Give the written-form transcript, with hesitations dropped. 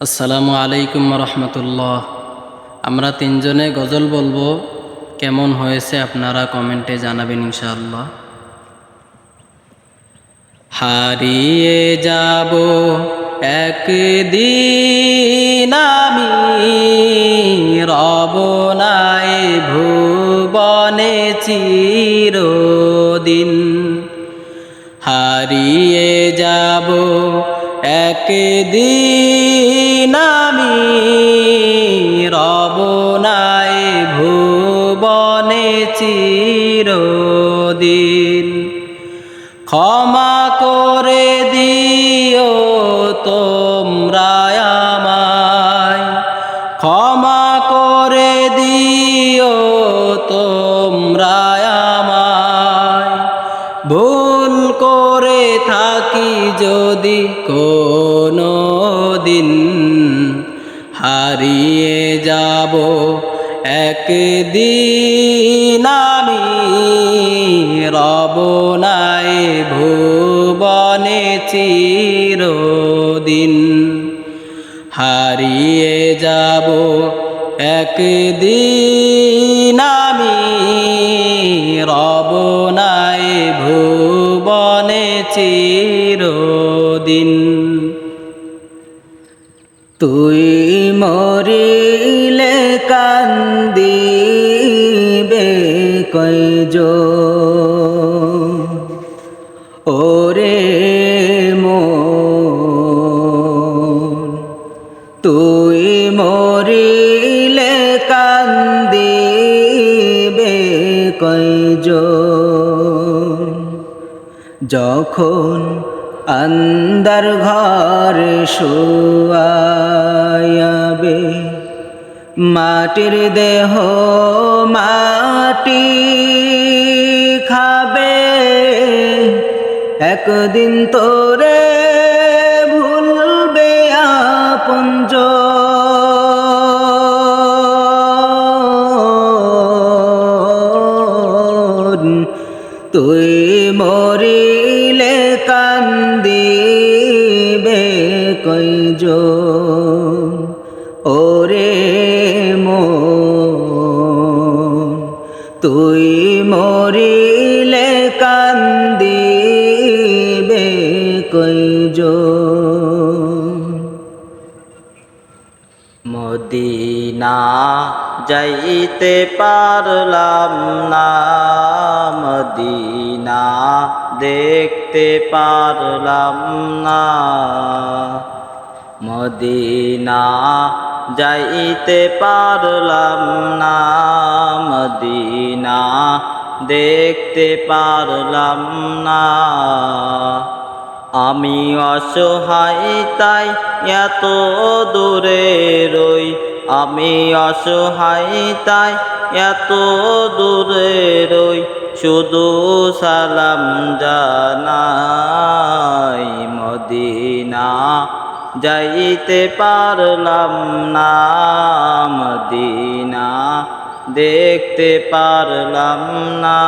আসসালামু আলাইকুম রহমতুল্লাহ। আমরা তিনজনে গজল বলবো, কেমন হয়েছে আপনারা কমেন্টে জানাবেন ইনশাআল্লাহ। হারিয়ে যাব একদিন আমি, রব নাই ভুবনে চিরদিন। হারিয়ে যাব একদিন আমি, রব নাই ভুবনে চিরদিন। ক্ষমা করে দিও তোমরা আমায়, ক্ষমা করে দিও তোমরা আমায়। ভুল করে থাকি যদি কোনো দিন, হারিয়ে যাব একদিন আমি, রব নাই ভুবনে চিরদিন। হারিয়ে যাব একদিন আমি, রব নাই ভুবনে চিরদিন। তুই মরিলে কান্দিবে কয়জন, ওরে মন। তুই মরিলে কান্দিবে কয়জন, যখন আন্দার ঘরে শুয়াবে মাটির দেহ মাটি খাবে। একদিন তোরে ভুলবে আপনজন। তুই মরিলে কান্দিবে কয়জন, ওরে মন। তুই মরিলে কান্দিবে কয়জন। মদিনা যাইতে পারলাম না, মদিনা দেখতে পারলাম না। মদিনা যাইতে পারলাম না, মদিনা দেখতে পারলাম না। আমি অসহায় তাই এত দূরে রই, আমি অসহায় তাই এত দূরে রই। শুধু সালাম জানাই, মদিনা যাইতে পারলাম না, মদিনা দেখতে পারলাম না।